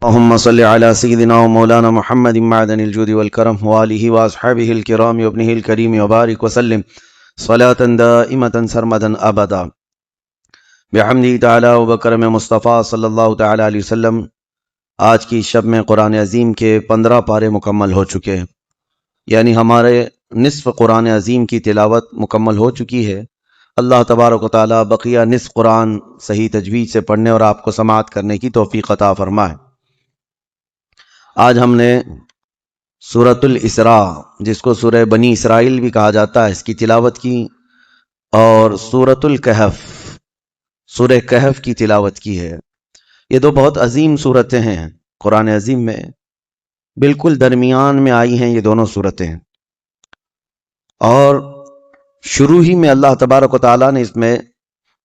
اللهم صل على سيدنا ومولانا محمد معدن الجود والكرم وآله وأصحابه الكرام وابنه الكريم وبارك وسلم صلاة دائمة سرمدا أبدا بحمده تعالی وبکرم مصطفیٰ صلی اللہ تعالی علیہ وسلم۔ آج کی شب میں قرآن عظیم کے 15 پارے مکمل ہو چکے ہیں، یعنی ہمارے نصف قرآن عظیم کی تلاوت مکمل ہو چکی ہے۔ اللہ تبارک و تعالی بقیہ نصف قرآن صحیح تجوید سے پڑھنے اور آپ کو سماعت کرنے کی توفیق عطا فرمائے۔ آج ہم نے سورۃ الاسراء، جس کو سورہ بنی اسرائیل بھی کہا جاتا ہے، اس کی تلاوت کی، اور سورۃ الکہف، سورہ کہف کی تلاوت کی ہے۔ یہ دو بہت عظیم صورتیں ہیں قرآن عظیم میں، بالکل درمیان میں آئی ہیں یہ دونوں صورتیں، اور شروع ہی میں اللہ تبارک و تعالیٰ نے اس میں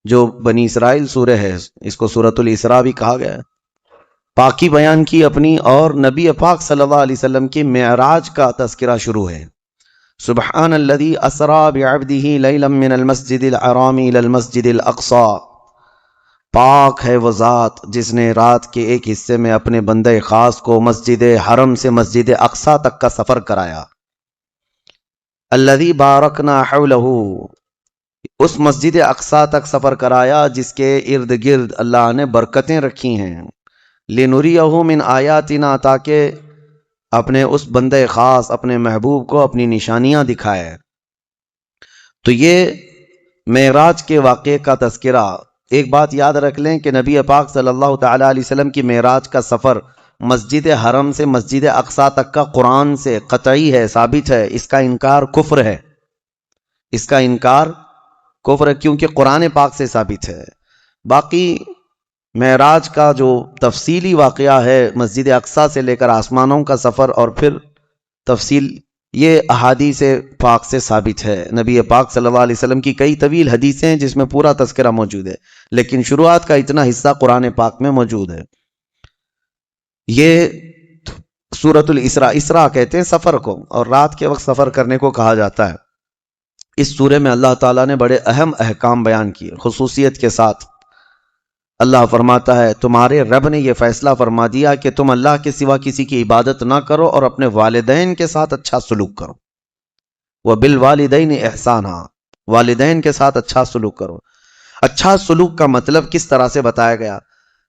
جو بنی اسرائیل سورہ ہے، اس کو سورۃ الاسراء بھی کہا گیا ہے، پاکی بیان کی اپنی، اور نبی پاک صلی اللہ علیہ وسلم کی معراج کا تذکرہ شروع ہے۔ سبحان الذی اسریٰ بعبدہ لیلا من المسجد الحرام الی المسجد الاقصی، پاک ہے وہ ذات جس نے رات کے ایک حصے میں اپنے بندے خاص کو مسجد حرم سے مسجد اقصی تک کا سفر کرایا۔ الذی بارکنا حولہ، اس مسجد اقصی تک سفر کرایا جس کے ارد گرد اللہ نے برکتیں رکھی ہیں۔ لنریہ من آیاتنا، تاکہ اپنے اس بندے خاص، اپنے محبوب کو اپنی نشانیاں دکھائے۔ تو یہ معراج کے واقعے کا تذکرہ۔ ایک بات یاد رکھ لیں کہ نبی پاک صلی اللہ تعالی علیہ وسلم کی معراج کا سفر مسجد حرم سے مسجد اقصی تک کا قرآن سے قطعی ہے، ثابت ہے۔ اس کا انکار کفر ہے، اس کا انکار کفر ہے، کیونکہ قرآن پاک سے ثابت ہے۔ باقی معراج کا جو تفصیلی واقعہ ہے، مسجد اقصی سے لے کر آسمانوں کا سفر اور پھر تفصیل، یہ احادیث پاک سے ثابت ہے۔ نبی پاک صلی اللہ علیہ وسلم کی کئی طویل حدیثیں ہیں جس میں پورا تذکرہ موجود ہے، لیکن شروعات کا اتنا حصہ قرآن پاک میں موجود ہے۔ یہ سورۃ الاسراء، اسراء کہتے ہیں سفر کو، اور رات کے وقت سفر کرنے کو کہا جاتا ہے۔ اس سورے میں اللہ تعالیٰ نے بڑے اہم احکام بیان کیے خصوصیت کے ساتھ۔ اللہ فرماتا ہے تمہارے رب نے یہ فیصلہ فرما دیا کہ تم اللہ کے سوا کسی کی عبادت نہ کرو اور اپنے والدین کے ساتھ اچھا سلوک کرو۔ وَبِالْوَالِدَيْنِ إِحْسَانًا، والدین کے ساتھ اچھا سلوک کرو۔ اچھا سلوک کا مطلب کس طرح سے بتایا گیا؟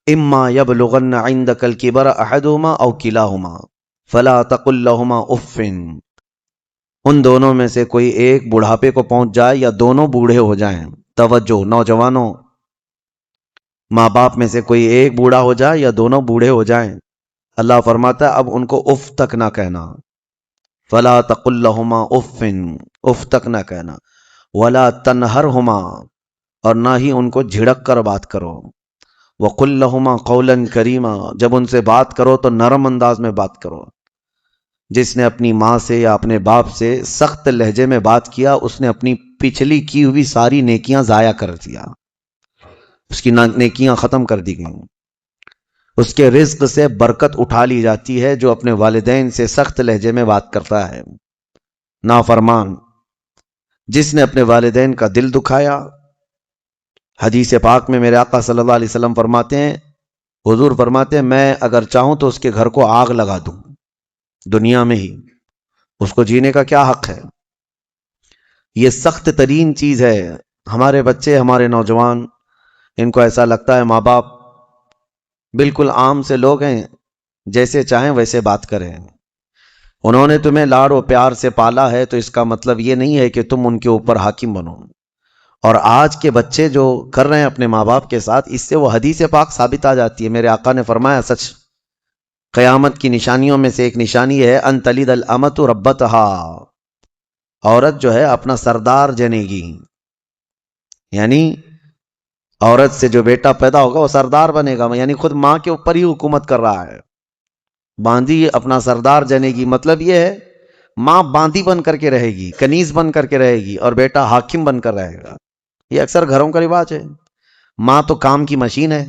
اما یبلغن عندک الکبر احدہما او کلاہما فلا تقل لہما اف، ان دونوں میں سے کوئی ایک بڑھاپے کو پہنچ جائے یا دونوں بوڑھے ہو جائیں۔ توجہ نوجوانوں، ماں باپ میں سے کوئی ایک بوڑھا ہو جائے یا دونوں بوڑھے ہو جائیں، اللہ فرماتا ہے اب ان کو اف تک نہ کہنا۔ فلا تقل لہما اف، اف تک نہ کہنا۔ ولا تنہرہما، اور نہ ہی ان کو جھڑک کر بات کرو۔ وقل لہما قولا کریما، جب ان سے بات کرو تو نرم انداز میں بات کرو۔ جس نے اپنی ماں سے یا اپنے باپ سے سخت لہجے میں بات کیا، اس نے اپنی پچھلی کی ہوئی ساری نیکیاں ضائع کر دیا، اس کی نیکیاں ختم کر دی گئیں۔ اس کے رزق سے برکت اٹھا لی جاتی ہے جو اپنے والدین سے سخت لہجے میں بات کرتا ہے۔ نافرمان، جس نے اپنے والدین کا دل دکھایا۔ حدیث پاک میں میرے آقا صلی اللہ علیہ وسلم فرماتے ہیں، حضور فرماتے ہیں میں اگر چاہوں تو اس کے گھر کو آگ لگا دوں دنیا میں ہی، اس کو جینے کا کیا حق ہے؟ یہ سخت ترین چیز ہے۔ ہمارے بچے، ہمارے نوجوان، ان کو ایسا لگتا ہے ماں باپ بالکل عام سے لوگ ہیں، جیسے چاہیں ویسے بات کریں۔ انہوں نے تمہیں لاڑ و پیار سے پالا ہے تو اس کا مطلب یہ نہیں ہے کہ تم ان کے اوپر حاکم بنو۔ اور آج کے بچے جو کر رہے ہیں اپنے ماں باپ کے ساتھ، اس سے وہ حدیث پاک ثابت آ جاتی ہے۔ میرے آقا نے فرمایا سچ، قیامت کی نشانیوں میں سے ایک نشانی ہے ان تلد الامۃ ربتہا، عورت جو ہے اپنا سردار جنے گی، یعنی عورت سے جو بیٹا پیدا ہوگا وہ سردار بنے گا، یعنی خود ماں کے اوپر ہی حکومت کر رہا ہے۔ باندی اپنا سردار جنے گی، مطلب یہ ہے ماں باندی بن کر کے رہے گی، کنیز بن کر کے رہے گی، اور بیٹا حاکم بن کر رہے گا۔ یہ اکثر گھروں کا رواج ہے۔ ماں تو کام کی مشین ہے،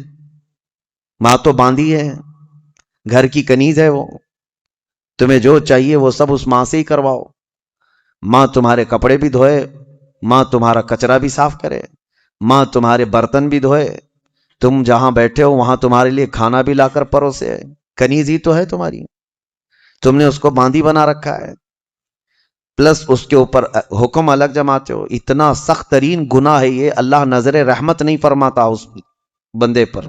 ماں تو باندی ہے، گھر کی کنیز ہے، وہ تمہیں جو چاہیے وہ سب اس ماں سے ہی کرواؤ۔ ماں تمہارے کپڑے بھی دھوئے، ماں تمہارا کچرا بھی صاف کرے، ماں تمہارے برتن بھی دھوئے، تم جہاں بیٹھے ہو وہاں تمہارے لیے کھانا بھی لا کر پروسے، کنیز ہی تو ہے تمہاری، تم نے اس کو باندھی بنا رکھا ہے، پلس اس کے اوپر حکم الگ جماتے ہو. اتنا سخت ترین گناہ ہے یہ. اللہ نظر رحمت نہیں فرماتا اس بندے پر،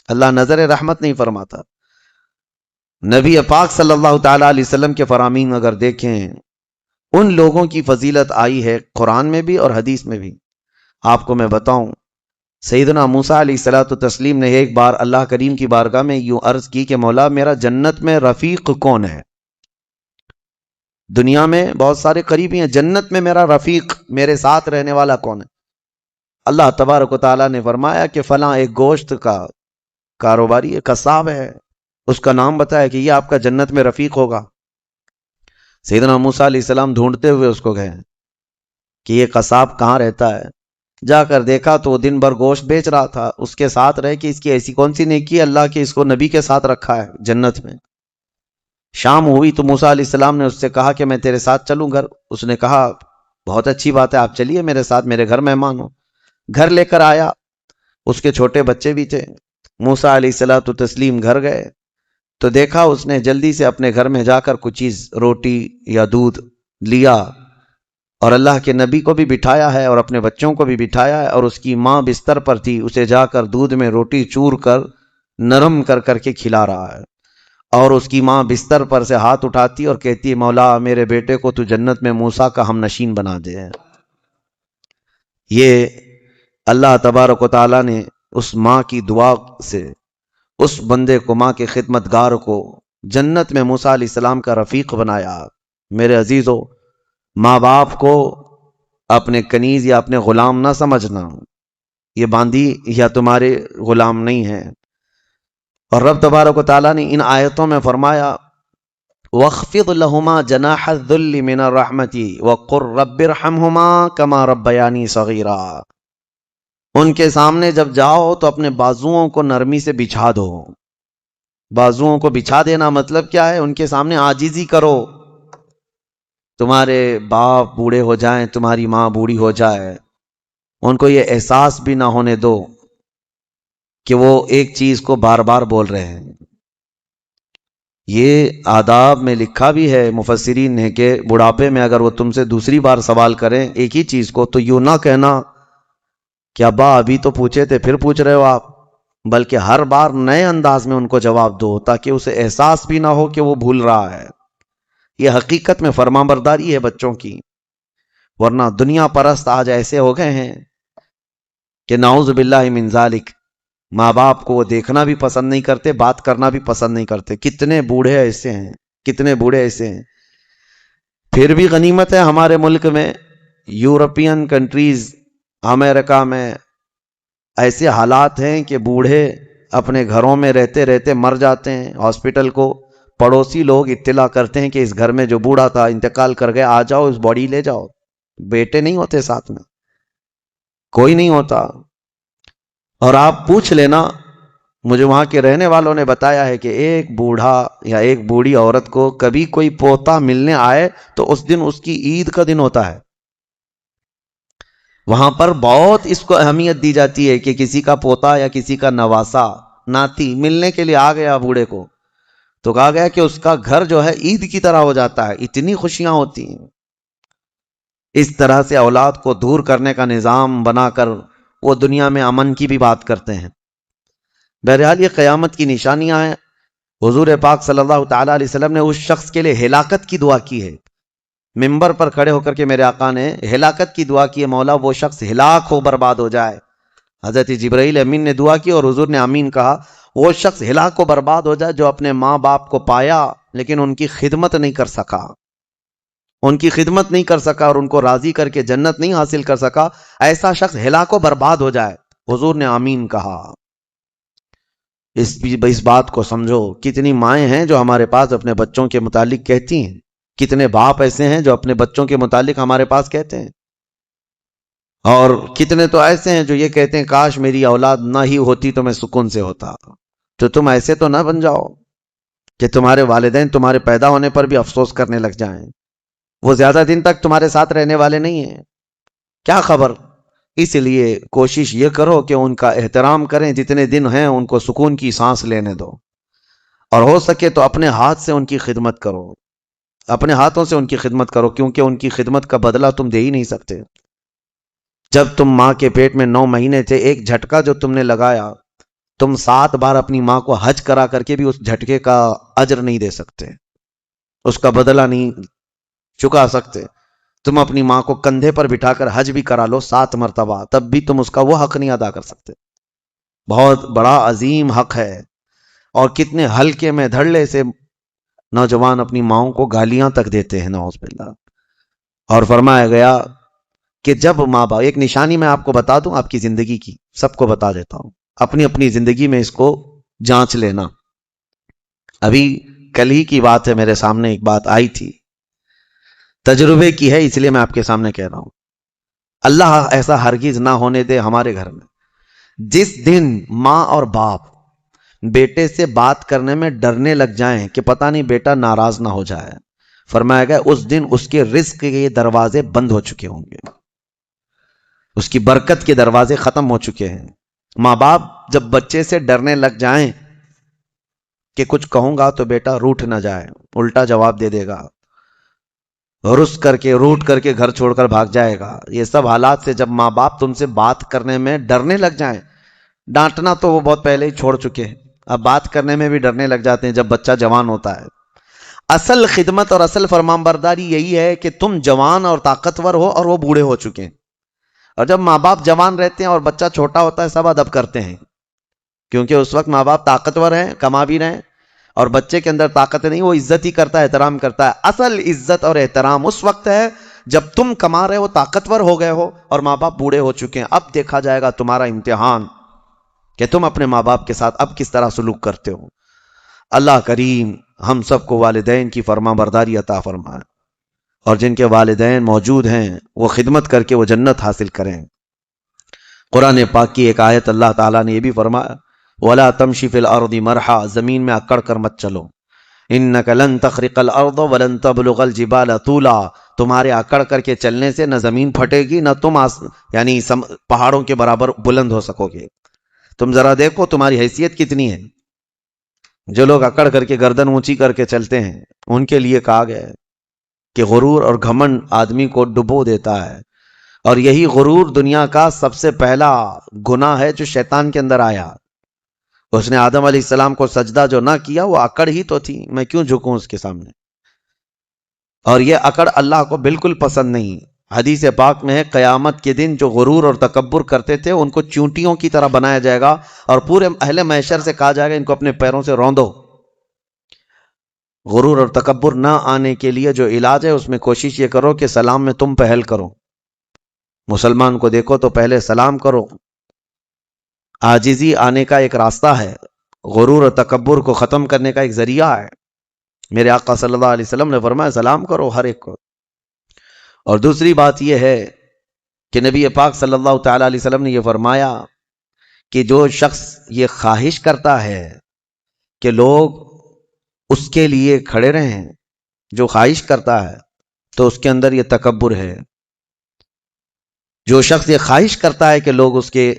اللہ نظر رحمت نہیں فرماتا. نبی پاک صلی اللہ تعالی علیہ وسلم کے فرامین اگر دیکھیں، ان لوگوں کی فضیلت آئی ہے قرآن میں بھی اور حدیث میں بھی. آپ کو میں بتاؤں، سیدنا موسیٰ علیہ الصلوۃ والتسلیم نے ایک بار اللہ کریم کی بارگاہ میں یوں عرض کی کہ مولا میرا جنت میں رفیق کون ہے؟ دنیا میں بہت سارے قریبی ہیں، جنت میں میرا رفیق، میرے ساتھ رہنے والا کون ہے؟ اللہ تبارک و تعالیٰ نے فرمایا کہ فلاں ایک گوشت کا کاروباری ہے، قصاب ہے، اس کا نام بتایا کہ یہ آپ کا جنت میں رفیق ہوگا. سیدنا موسیٰ علیہ السلام ڈھونڈتے ہوئے اس کو گئے کہ یہ قصاب کہاں رہتا ہے. جا کر دیکھا تو وہ دن بھر گوشت بیچ رہا تھا. اس کے ساتھ رہے کہ اس کی ایسی کون سی نیکی ہے اللہ کے اس کو نبی کے ساتھ رکھا ہے جنت میں. شام ہوئی تو موسیٰ علیہ السلام نے اس سے کہا کہ میں تیرے ساتھ چلوں گھر. اس نے کہا بہت اچھی بات ہے، آپ چلیے میرے ساتھ، میرے گھر مہمان ہو. گھر لے کر آیا، اس کے چھوٹے بچے بھی تھے. موسیٰ علیہ الصلوۃ والتسلیم گھر گئے تو دیکھا اس نے جلدی سے اپنے گھر میں جا کر کچھ چیز روٹی یا دودھ لیا اور اللہ کے نبی کو بھی بٹھایا ہے اور اپنے بچوں کو بھی بٹھایا ہے، اور اس کی ماں بستر پر تھی، اسے جا کر دودھ میں روٹی چور کر نرم کر کر کے کھلا رہا ہے. اور اس کی ماں بستر پر سے ہاتھ اٹھاتی اور کہتی ہے مولا میرے بیٹے کو تو جنت میں موسیٰ کا ہم نشین بنا دے. یہ اللہ تبارک و تعالیٰ نے اس ماں کی دعا سے اس بندے کو، ماں کے خدمتگار کو، جنت میں موسیٰ علیہ السلام کا رفیق بنایا. میرے عزیزو، ماں باپ کو اپنے کنیز یا اپنے غلام نہ سمجھنا، یہ باندھی یا تمہارے غلام نہیں ہیں. اور رب تبارک و تعالیٰ نے ان آیتوں میں فرمایا وَاخْفِضْ لَهُمَا جَنَاحَ الذُّلِّ مِنَ الرَّحْمَةِ وَقُلْ رَبِّ ارْحَمْهُمَا كَمَا رَبَّيَانِي صَغِيرًا. ان کے سامنے جب جاؤ تو اپنے بازوؤں کو نرمی سے بچھا دو. بازوؤں کو بچھا دینا مطلب کیا ہے؟ ان کے سامنے عاجزی کرو. تمہارے باپ بوڑھے ہو جائیں، تمہاری ماں بوڑھی ہو جائے، ان کو یہ احساس بھی نہ ہونے دو کہ وہ ایک چیز کو بار بار بول رہے ہیں. یہ آداب میں لکھا بھی ہے مفسرین نے کہ بڑھاپے میں اگر وہ تم سے دوسری بار سوال کریں ایک ہی چیز کو تو یوں نہ کہنا کہ ابا ابھی تو پوچھے تھے پھر پوچھ رہے ہو آپ، بلکہ ہر بار نئے انداز میں ان کو جواب دو تاکہ اسے احساس بھی نہ ہو کہ وہ بھول رہا ہے. یہ حقیقت میں فرمانبرداری ہے بچوں کی. ورنہ دنیا پرست آج ایسے ہو گئے ہیں کہ نعوذ باللہ من ذالک، ماں باپ کو وہ دیکھنا بھی پسند نہیں کرتے، بات کرنا بھی پسند نہیں کرتے. کتنے بوڑھے ایسے ہیں، کتنے بوڑھے ایسے ہیں. پھر بھی غنیمت ہے ہمارے ملک میں، یورپین کنٹریز، امریکہ میں ایسے حالات ہیں کہ بوڑھے اپنے گھروں میں رہتے رہتے مر جاتے ہیں. ہاسپٹل کو پڑوسی لوگ اطلاع کرتے ہیں کہ اس گھر میں جو بوڑھا تھا انتقال کر گیا، آ جاؤ اس باڈی لے جاؤ. بیٹے نہیں ہوتے ساتھ میں، کوئی نہیں ہوتا. اور آپ پوچھ لینا، مجھے وہاں کے رہنے والوں نے بتایا ہے کہ ایک بوڑھا یا ایک بوڑھی عورت کو کبھی کوئی پوتا ملنے آئے تو اس دن اس کی عید کا دن ہوتا ہے. وہاں پر بہت اس کو اہمیت دی جاتی ہے کہ کسی کا پوتا یا کسی کا نواسا، ناتی ملنے کے لیے آ گیا بوڑھے کو، تو کہا گیا کہ اس کا گھر جو ہے عید کی طرح ہو جاتا ہے، اتنی خوشیاں ہوتی ہیں. اس طرح سے اولاد کو دور کرنے کا نظام بنا کر وہ دنیا میں امن کی بھی بات کرتے ہیں. بہرحال یہ قیامت کی نشانیاں ہیں. حضور پاک صلی اللہ تعالی علیہ وسلم نے اس شخص کے لیے ہلاکت کی دعا کی ہے. ممبر پر کھڑے ہو کر کے میرے آقا نے ہلاکت کی دعا کی ہے، مولا وہ شخص ہلاک ہو، برباد ہو جائے. حضرت جبرائیل امین نے دعا کی اور حضور نے آمین کہا. وہ شخص ہلاک و برباد ہو جائے جو اپنے ماں باپ کو پایا لیکن ان کی خدمت نہیں کر سکا، ان کی خدمت نہیں کر سکا اور ان کو راضی کر کے جنت نہیں حاصل کر سکا. ایسا شخص ہلاک و برباد ہو جائے. حضور نے آمین کہا. اس بات کو سمجھو. کتنی مائیں ہیں جو ہمارے پاس اپنے بچوں کے متعلق کہتی ہیں، کتنے باپ ایسے ہیں جو اپنے بچوں کے متعلق ہمارے پاس کہتے ہیں، اور کتنے تو ایسے ہیں جو یہ کہتے ہیں کاش میری اولاد نہ ہی ہوتی تو میں سکون سے ہوتا. تو تم ایسے تو نہ بن جاؤ کہ تمہارے والدین تمہارے پیدا ہونے پر بھی افسوس کرنے لگ جائیں. وہ زیادہ دن تک تمہارے ساتھ رہنے والے نہیں ہیں، کیا خبر. اس لیے کوشش یہ کرو کہ ان کا احترام کریں، جتنے دن ہیں ان کو سکون کی سانس لینے دو. اور ہو سکے تو اپنے ہاتھ سے ان کی خدمت کرو، اپنے ہاتھوں سے ان کی خدمت کرو، کیونکہ ان کی خدمت کا بدلہ تم دے ہی نہیں سکتے۔ جب تم ماں کے پیٹ میں 9 مہینے تھے، ایک جھٹکا جو تم نے لگایا، تم 7 بار اپنی ماں کو حج کرا کر کے بھی اس جھٹکے کا اجر نہیں دے سکتے، اس کا بدلہ نہیں چکا سکتے۔ تم اپنی ماں کو کندھے پر بٹھا کر حج بھی کرا لو 7 مرتبہ، تب بھی تم اس کا وہ حق نہیں ادا کر سکتے۔ بہت بڑا عظیم حق ہے، اور کتنے ہلکے میں دھڑلے سے نوجوان اپنی ماؤں کو گالیاں تک دیتے ہیں، نعوذ باللہ۔ اور فرمایا گیا کہ جب ماں باپ، ایک نشانی میں آپ کو بتا دوں آپ کی زندگی کی، سب کو بتا دیتا ہوں، اپنی اپنی زندگی میں اس کو جانچ لینا۔ ابھی کل ہی کی بات ہے، میرے سامنے ایک بات آئی تھی، تجربے کی ہے، اس لیے میں آپ کے سامنے کہہ رہا ہوں۔ اللہ ایسا ہرگز نہ ہونے دے ہمارے گھر میں، جس دن ماں اور باپ بیٹے سے بات کرنے میں ڈرنے لگ جائیں کہ پتہ نہیں بیٹا ناراض نہ ہو جائے، فرمایا گیا اس دن اس کے رزق کے دروازے بند ہو چکے ہوں گے، اس کی برکت کے دروازے ختم ہو چکے ہیں۔ ماں باپ جب بچے سے ڈرنے لگ جائیں کہ کچھ کہوں گا تو بیٹا روٹھ نہ جائے، الٹا جواب دے دے گا، رس کر کے روٹ کر کے گھر چھوڑ کر بھاگ جائے گا، یہ سب حالات سے جب ماں باپ تم سے بات کرنے میں ڈرنے لگ جائیں، ڈانٹنا تو وہ بہت پہلے ہی چھوڑ چکے ہیں، اب بات کرنے میں بھی ڈرنے لگ جاتے ہیں جب بچہ جوان ہوتا ہے۔ اصل خدمت اور اصل فرمانبرداری یہی ہے کہ تم جوان اور طاقتور ہو اور وہ بوڑھے ہو چکے ہیں، اور جب ماں باپ جوان رہتے ہیں اور بچہ چھوٹا ہوتا ہے سب ادب کرتے ہیں، کیونکہ اس وقت ماں باپ طاقتور ہیں، کما بھی رہے ہیں، اور بچے کے اندر طاقت نہیں، وہ عزت ہی کرتا ہے، احترام کرتا ہے۔ اصل عزت اور احترام اس وقت ہے جب تم کما رہے ہو، طاقتور ہو گئے ہو، اور ماں باپ بوڑھے ہو چکے ہیں۔ اب دیکھا جائے گا تمہارا امتحان کہ تم اپنے ماں باپ کے ساتھ اب کس طرح سلوک کرتے ہو۔ اللہ کریم ہم سب کو والدین کی فرما برداری عطا فرمائے، اور جن کے والدین موجود ہیں وہ خدمت کر کے وہ جنت حاصل کریں۔ قرآن پاک کی ایک آیت اللہ تعالیٰ نے یہ بھی فرمایا، وَلَا تَمْشِ فِي الْأَرْضِ مَرْحًا، زمین میں اکڑ کر مت چلو، إِنَّكَ لَن تَخْرِقَ الْأَرْضَ وَلَن تَبْلُغَ الْجِبَالَ طُولًا، تمہارے اکڑ کر کے چلنے سے نہ زمین پھٹے گی، نہ تم یعنی پہاڑوں کے برابر بلند ہو سکو گے۔ تم ذرا دیکھو تمہاری حیثیت کتنی ہے۔ جو لوگ اکڑ کر کے گردن اونچی کر کے چلتے ہیں ان کے لیے کہا گیا ہے کہ غرور اور گھمنڈ آدمی کو ڈبو دیتا ہے، اور یہی غرور دنیا کا سب سے پہلا گناہ ہے جو شیطان کے اندر آیا۔ اس نے آدم علیہ السلام کو سجدہ جو نہ کیا، وہ اکڑ ہی تو تھی، میں کیوں جھکوں اس کے سامنے، اور یہ اکڑ اللہ کو بالکل پسند نہیں۔ حدیث پاک میں ہے قیامت کے دن جو غرور اور تکبر کرتے تھے ان کو چونٹیوں کی طرح بنایا جائے گا، اور پورے اہل محشر سے کہا جائے گا ان کو اپنے پیروں سے روندو۔ غرور اور تکبر نہ آنے کے لیے جو علاج ہے اس میں کوشش یہ کرو کہ سلام میں تم پہل کرو، مسلمان کو دیکھو تو پہلے سلام کرو۔ عاجزی آنے کا ایک راستہ ہے، غرور اور تکبر کو ختم کرنے کا ایک ذریعہ ہے۔ میرے آقا صلی اللہ علیہ وسلم نے فرمایا سلام کرو ہر ایک کو۔ اور دوسری بات یہ ہے کہ نبی پاک صلی اللہ تعالی علیہ وسلم نے یہ فرمایا کہ جو شخص یہ خواہش کرتا ہے کہ لوگ اس کے لیے کھڑے رہیں، جو خواہش کرتا ہے تو اس کے اندر یہ تکبر ہے۔ جو شخص یہ خواہش کرتا ہے کہ لوگ اس کے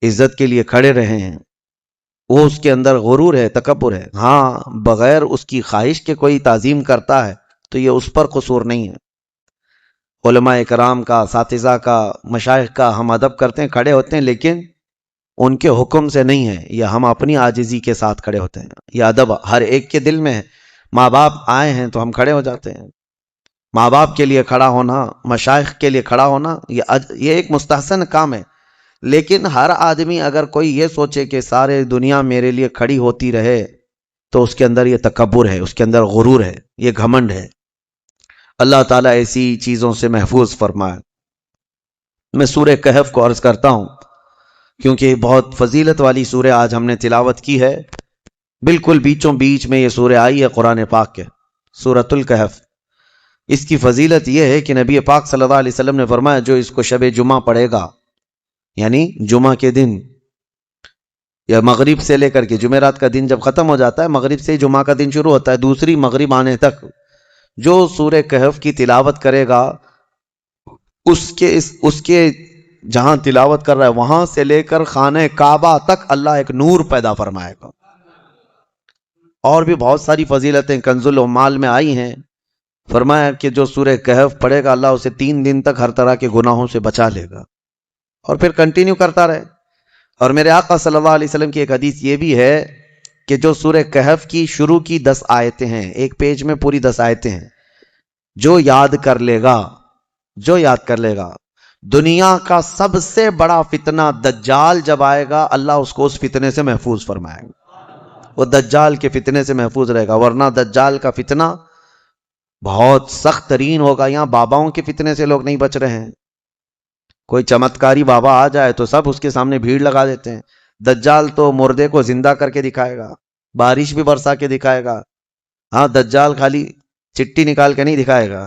عزت کے لیے کھڑے رہیں، وہ اس کے اندر غرور ہے، تکبر ہے۔ ہاں بغیر اس کی خواہش کے کوئی تعظیم کرتا ہے تو یہ اس پر قصور نہیں ہے۔ علماء کرام کا، اساتذہ کا، مشائخ کا ہم ادب کرتے ہیں، کھڑے ہوتے ہیں، لیکن ان کے حکم سے نہیں ہے، یہ ہم اپنی عاجزی کے ساتھ کھڑے ہوتے ہیں۔ یہ ادب ہر ایک کے دل میں ہے۔ ماں باپ آئے ہیں تو ہم کھڑے ہو جاتے ہیں، ماں باپ کے لیے کھڑا ہونا، مشائخ کے لیے کھڑا ہونا، یہ ایک مستحسن کام ہے۔ لیکن ہر آدمی اگر کوئی یہ سوچے کہ سارے دنیا میرے لیے کھڑی ہوتی رہے تو اس کے اندر یہ تکبر ہے، اس کے اندر غرور ہے، یہ گھمنڈ ہے۔ اللہ تعالیٰ ایسی چیزوں سے محفوظ فرمائے۔ میں سورہ کہف کو عرض کرتا ہوں کیونکہ بہت فضیلت والی سورہ آج ہم نے تلاوت کی ہے، بالکل بیچوں بیچ میں یہ سورہ آئی ہے قرآن پاک کے، سورۃ الکہف۔ اس کی فضیلت یہ ہے کہ نبی پاک صلی اللہ علیہ وسلم نے فرمایا جو اس کو شب جمعہ پڑھے گا، یعنی جمعہ کے دن یا مغرب سے لے کر کے جمعرات کا دن جب ختم ہو جاتا ہے، مغرب سے جمعہ کا دن شروع ہوتا ہے، دوسری مغرب آنے تک جو سورہ کہف کی تلاوت کرے گا، اس کے جہاں تلاوت کر رہا ہے وہاں سے لے کر خانہ کعبہ تک اللہ ایک نور پیدا فرمائے گا، اور بھی بہت ساری فضیلتیں کنز العمال میں آئی ہیں. فرمایا کہ جو سورہ کہف پڑھے گا اللہ اسے 3 دن تک ہر طرح کے گناہوں سے بچا لے گا، اور پھر کنٹینیو کرتا رہے. اور میرے آقا صلی اللہ علیہ وسلم کی ایک حدیث یہ بھی ہے کہ جو سورہ کہف کی شروع کی 10 آیتیں ہیں، ایک پیج میں پوری 10 آیتیں ہیں، جو یاد کر لے گا دنیا کا سب سے بڑا فتنہ دجال جب آئے گا اللہ اس کو اس فتنے سے محفوظ فرمائے گا. وہ دجال کے فتنے سے محفوظ رہے گا، ورنہ دجال کا فتنہ بہت سخت ترین ہوگا. یہاں باباؤں کے فتنے سے لوگ نہیں بچ رہے ہیں. کوئی چمتکاری بابا آ جائے تو سب اس کے سامنے بھیڑ لگا دیتے ہیں. دجال تو مردے کو زندہ کر کے دکھائے گا، بارش بھی برسا کے دکھائے گا. ہاں، دجال خالی چٹی نکال کے نہیں دکھائے گا،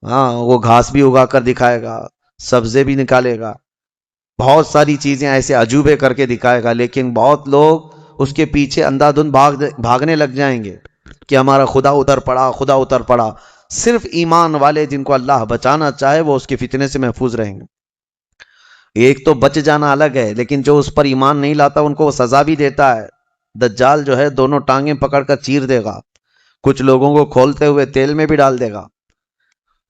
ہاں وہ گھاس بھی اگا کر دکھائے گا، سبزے بھی نکالے گا، بہت ساری چیزیں ایسے عجوبے کر کے دکھائے گا. لیکن بہت لوگ اس کے پیچھے اندھا دھند بھاگنے لگ جائیں گے کہ ہمارا خدا اتر پڑا. صرف ایمان والے جن کو اللہ بچانا چاہے وہ اس کے فتنے سے محفوظ رہیں گے. ایک تو بچ جانا الگ ہے، لیکن جو اس پر ایمان نہیں لاتا ان کو وہ سزا بھی دیتا ہے. دجال جو ہے دونوں ٹانگیں پکڑ کر چیر دے گا، کچھ لوگوں کو کھولتے ہوئے تیل میں بھی ڈال دے گا.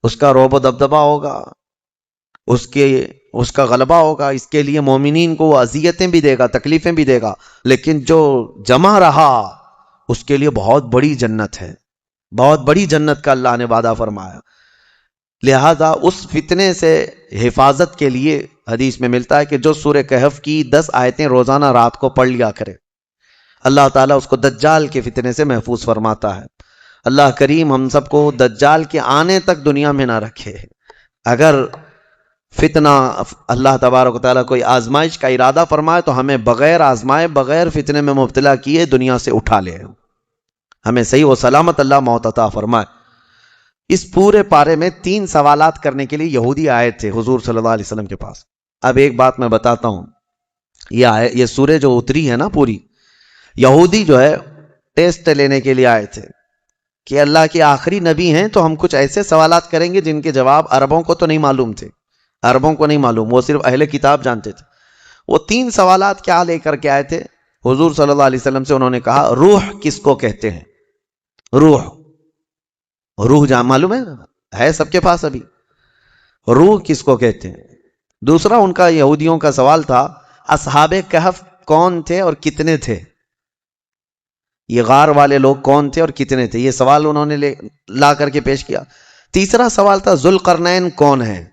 اس کا رعب و دبدبہ ہوگا، اس کا غلبہ ہوگا. اس کے لیے مومنین کو وہ اذیتیں بھی دے گا، تکلیفیں بھی دے گا، لیکن جو جمع رہا اس کے لیے بہت بڑی جنت ہے، بہت بڑی جنت کا اللہ نے وعدہ فرمایا. لہذا اس فتنے سے حفاظت کے لیے حدیث میں ملتا ہے کہ جو سورہ کہف کی 10 آیتیں روزانہ رات کو پڑھ لیا کرے، اللہ تعالیٰ اس کو دجال کے فتنے سے محفوظ فرماتا ہے. اللہ کریم ہم سب کو دجال کے آنے تک دنیا میں نہ رکھے. اگر فتنہ اللہ تبارک و تعالیٰ کوئی آزمائش کا ارادہ فرمائے تو ہمیں بغیر آزمائے، بغیر فتنے میں مبتلا کیے دنیا سے اٹھا لے، ہمیں صحیح و سلامت اللہ موت عطا فرمائے. اس پورے پارے میں 3 سوالات کرنے کے لیے یہودی آئے تھے حضور صلی اللہ علیہ وسلم کے پاس. اب ایک بات میں بتاتا ہوں، یہ سورہ جو اتری ہے نا پوری، یہودی جو ہے ٹیسٹ لینے کے لیے آئے تھے کہ اللہ کے آخری نبی ہیں تو ہم کچھ ایسے سوالات کریں گے جن کے جواب عربوں کو تو نہیں معلوم تھے، عربوں کو نہیں معلوم، وہ صرف اہل کتاب جانتے تھے. وہ 3 سوالات کیا لے کر کے آئے تھے حضور صلی اللہ علیہ وسلم سے؟ انہوں نے کہا روح کس کو کہتے ہیں؟ روح جان معلوم ہے سب کے پاس ابھی. روح کس کو کہتے ہیں؟ دوسرا ان کا یہودیوں کا سوال تھا اصحاب کہف کون تھے اور کتنے تھے؟ یہ غار والے لوگ کون تھے اور کتنے تھے؟ یہ سوال انہوں نے لا کر کے پیش کیا. تیسرا سوال تھا ذوالقرنین کون ہے؟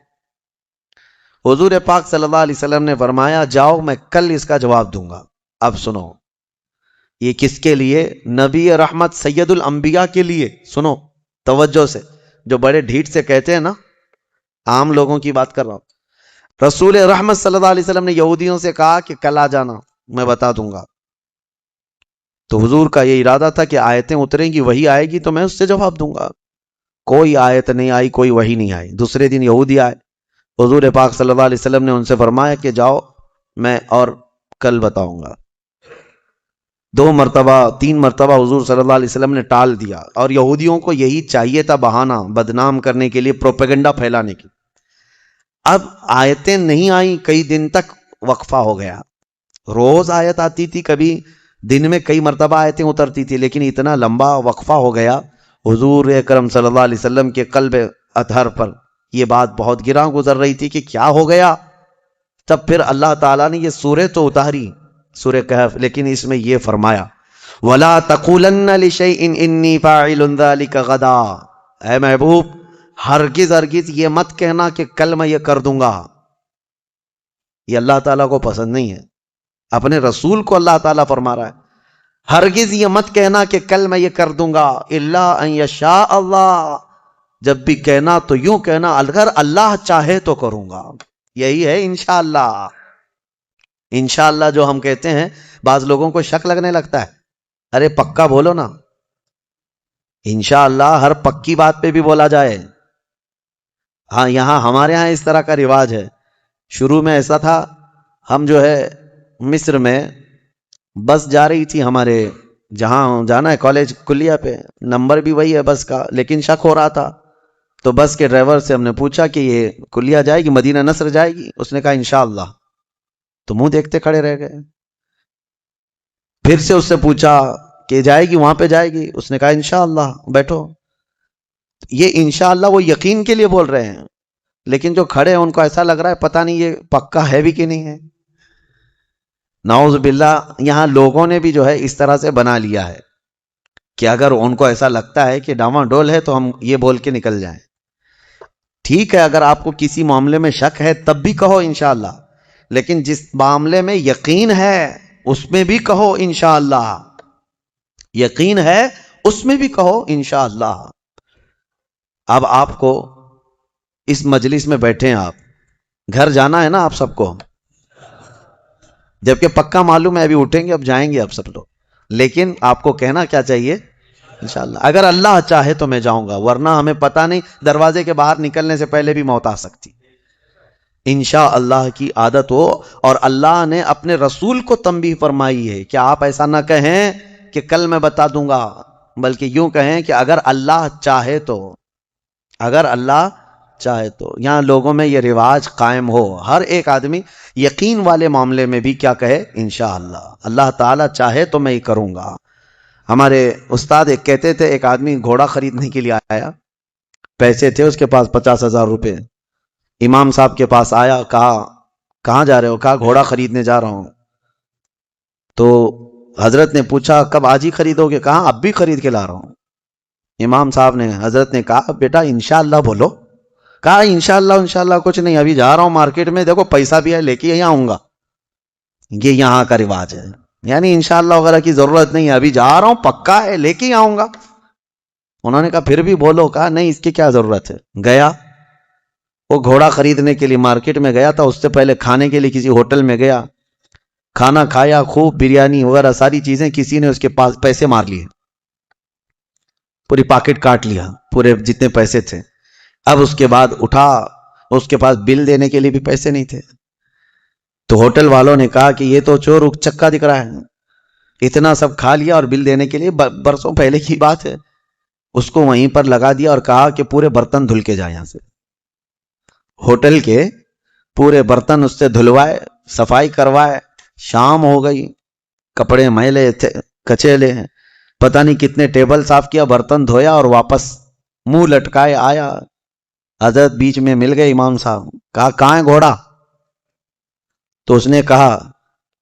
حضور پاک صلی اللہ علیہ وسلم نے فرمایا جاؤ میں کل اس کا جواب دوں گا. اب سنو، یہ کس کے لیے؟ نبی رحمت سید الانبیاء کے لیے. سنو توجہ سے، جو بڑے ڈھیٹ سے کہتے ہیں نا، عام لوگوں کی بات کر رہا ہوں. رسول رحمت صلی اللہ علیہ وسلم نے یہودیوں سے کہا کہ کل آ جانا میں بتا دوں گا. تو حضور کا یہ ارادہ تھا کہ آیتیں اتریں گی، وہی آئے گی تو میں اس سے جواب دوں گا. کوئی آیت نہیں آئی، کوئی وحی نہیں آئی. دوسرے دن یہودی آئے، حضور پاک صلی اللہ علیہ وسلم نے ان سے فرمایا کہ جاؤ میں اور کل بتاؤں گا. 2 مرتبہ 3 مرتبہ حضور صلی اللہ علیہ وسلم نے ٹال دیا، اور یہودیوں کو یہی چاہیے تھا، بہانہ بدنام کرنے کے لیے، پروپیگنڈا پھیلانے کی. اب آیتیں نہیں آئیں، کئی دن تک وقفہ ہو گیا. روز آیت آتی تھی، کبھی دن میں کئی مرتبہ آیتیں اترتی تھی، لیکن اتنا لمبا وقفہ ہو گیا. حضور اکرم صلی اللہ علیہ وسلم کے قلب اطہر پر یہ بات بہت گراں گزر رہی تھی کہ کیا ہو گیا. تب پھر اللہ تعالیٰ نے یہ سورہ تو اتاری، سورہ کہف، لیکن اس میں یہ فرمایا وَلَا تَقُولَنَّ لِشَيْءٍ إِنِّي فَاعِلٌ ذَلِكَ غَدًا. اے محبوب ہرگز یہ مت کہنا کہ کل میں یہ کر دوں گا. یہ اللہ تعالیٰ کو پسند نہیں ہے. اپنے رسول کو اللہ تعالیٰ فرما رہا ہے ہرگز یہ مت کہنا کہ کل میں یہ کر دوں گا، الا ان یشاء اللہ. جب بھی کہنا تو یوں کہنا اگر اللہ چاہے تو کروں گا. یہی ہے انشاءاللہ. انشاءاللہ جو ہم کہتے ہیں بعض لوگوں کو شک لگنے لگتا ہے، ارے پکا بولو نا. انشاءاللہ ہر پکی بات پہ بھی بولا جائے. ہاں یہاں ہمارے ہاں اس طرح کا رواج ہے. شروع میں ایسا تھا، ہم جو ہے مصر میں بس جا رہی تھی ہمارے جہاں جانا ہے کالج کلیہ پہ، نمبر بھی وہی ہے بس کا، لیکن شک ہو رہا تھا. تو بس کے ڈرائیور سے ہم نے پوچھا کہ یہ کلیہ جائے گی، مدینہ نصر جائے گی؟ اس نے کہا انشاءاللہ. تو منہ دیکھتے کھڑے رہ گئے. پھر سے اس سے پوچھا کہ جائے گی وہاں پہ جائے گی؟ اس نے کہا انشاءاللہ بیٹھو. یہ انشاءاللہ وہ یقین کے لیے بول رہے ہیں، لیکن جو کھڑے ہیں ان کو ایسا لگ رہا ہے پتہ نہیں یہ پکا ہے بھی کہ نہیں ہے. نعوذ باللہ. یہاں لوگوں نے بھی جو ہے اس طرح سے بنا لیا ہے کہ اگر ان کو ایسا لگتا ہے کہ ڈاواں ڈول ہے تو ہم یہ بول کے نکل جائیں. ٹھیک ہے، اگر آپ کو کسی معاملے میں شک ہے تب بھی کہو انشاءاللہ، لیکن جس معاملے میں یقین ہے اس میں بھی کہو انشاءاللہ. یقین ہے اس میں بھی کہو انشاءاللہ. اب آپ کو اس مجلس میں بیٹھے ہیں، آپ گھر جانا ہے نا آپ سب کو، جبکہ پکا معلوم ہے ابھی اٹھیں گے اب جائیں گے اب سب لوگ، لیکن آپ کو کہنا کیا چاہیے؟ انشاءاللہ. اگر اللہ چاہے تو میں جاؤں گا، ورنہ ہمیں پتہ نہیں، دروازے کے باہر نکلنے سے پہلے بھی موت آ سکتی. انشاءاللہ کی عادت ہو. اور اللہ نے اپنے رسول کو تنبیہ فرمائی ہے کہ آپ ایسا نہ کہیں کہ کل میں بتا دوں گا، بلکہ یوں کہیں کہ اگر اللہ چاہے تو. اگر اللہ چاہے تو. یہاں لوگوں میں یہ رواج قائم ہو، ہر ایک آدمی یقین والے معاملے میں بھی کیا کہے؟ انشاءاللہ. اللہ تعالیٰ چاہے تو میں یہ کروں گا. ہمارے استاد ایک کہتے تھے، ایک آدمی گھوڑا خریدنے کے لیے آیا، پیسے تھے اس کے پاس 50,000 روپے. امام صاحب کے پاس آیا، کہا کہاں جا رہے ہو؟ کہا گھوڑا خریدنے جا رہا ہوں. تو حضرت نے پوچھا کب؟ آج ہی خریدو گے؟ کہا اب بھی خرید کے لا رہا ہوں. امام صاحب نے، حضرت نے کہا بیٹا انشاءاللہ بولو. کہا انشاءاللہ کچھ نہیں، ابھی جا رہا ہوں مارکیٹ میں، دیکھو پیسہ بھی ہے، لے کے یہاں آؤں گا. یہ یہاں کا رواج ہے، یعنی انشاءاللہ وغیرہ کی ضرورت نہیں ہے، ابھی جا رہا ہوں پکا ہے، لے کے آؤں گا. انہوں نے کہا پھر بھی بولو. کہا نہیں، اس کی کیا ضرورت ہے. گیا وہ گھوڑا خریدنے کے لیے مارکیٹ میں گیا تھا، اس سے پہلے کھانے کے لیے کسی ہوٹل میں گیا، کھانا کھایا، خوب بریانی وغیرہ ساری چیزیں. کسی نے اس کے پاس پیسے مار لیے، پوری پاکٹ کاٹ لیا، پورے جتنے پیسے تھے. اب اس کے بعد اٹھا، اس کے پاس بل دینے کے لیے بھی پیسے نہیں تھے. تو ہوٹل والوں نے کہا کہ یہ تو چور چکا دکھ رہا ہے، اتنا سب کھا لیا اور بل دینے کے لیے برسوں پہلے کی بات ہے. اس کو وہیں پر لگا دیا اور کہا کہ پورے برتن دھل کے جائے. یہاں سے ہوٹل کے پورے برتن اس سے دھلوائے، صفائی کروائے. شام ہو گئی، کپڑے میلے تھے، کچیلے ہیں، پتہ نہیں کتنے ٹیبل صاف کیا، برتن دھویا اور واپس منہ لٹکائے آیا. حضرت بیچ میں مل گئے امام صاحب. کہا کہاں ہے گھوڑا؟ تو اس نے کہا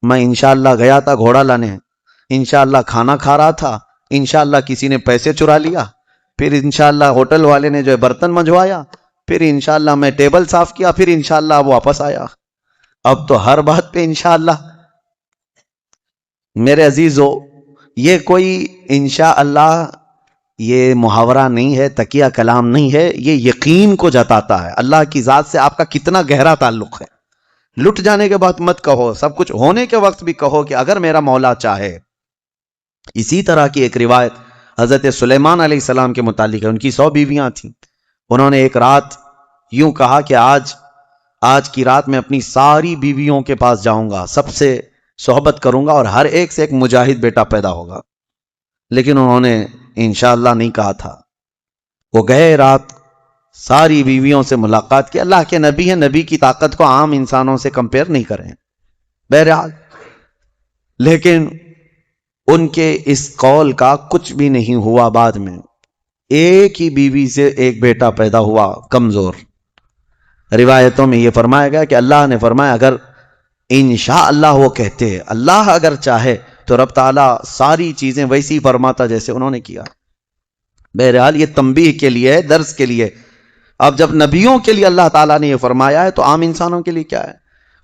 میں انشاءاللہ گیا تھا گھوڑا لانے، انشاءاللہ کھانا کھا رہا تھا، انشاءاللہ کسی نے پیسے چرا لیا، پھر انشاءاللہ ہوٹل والے نے جو ہے برتن منجوایا، پھر انشاءاللہ میں ٹیبل صاف کیا، پھر انشاءاللہ اب واپس آیا. اب تو ہر بات پہ انشاءاللہ. میرے عزیزو، یہ کوئی انشاءاللہ یہ محاورہ نہیں ہے، تکیہ کلام نہیں ہے، یہ یقین کو جتاتا ہے. اللہ کی ذات سے آپ کا کتنا گہرا تعلق ہے. لٹ جانے کے بعد مت کہو، سب کچھ ہونے کے وقت بھی کہو کہ اگر میرا مولا چاہے. اسی طرح کی ایک روایت حضرت سلیمان علیہ السلام کے متعلق ہے. ان کی 100 بیویاں تھیں. انہوں نے ایک رات یوں کہا کہ آج کی رات میں اپنی ساری بیویوں کے پاس جاؤں گا، سب سے صحبت کروں گا اور ہر ایک سے ایک مجاہد بیٹا پیدا ہوگا. لیکن انہوں نے انشاءاللہ نہیں کہا تھا. وہ گئے، رات ساری بیویوں سے ملاقات کی. اللہ کے نبی ہیں، نبی کی طاقت کو عام انسانوں سے کمپیئر نہیں کریں بہرحال. لیکن ان کے اس قول کا کچھ بھی نہیں ہوا. بعد میں ایک ہی بیوی سے ایک بیٹا پیدا ہوا، کمزور. روایتوں میں یہ فرمایا گیا کہ اللہ نے فرمایا اگر انشاءاللہ وہ کہتے، اللہ اگر چاہے تو رب تعالیٰ ساری چیزیں ویسی فرماتا جیسے انہوں نے کیا. بہرحال یہ تنبیہ کے لیے، درس کے لیے. اب جب نبیوں کے لیے اللہ تعالیٰ نے یہ فرمایا ہے تو عام انسانوں کے لیے کیا ہے؟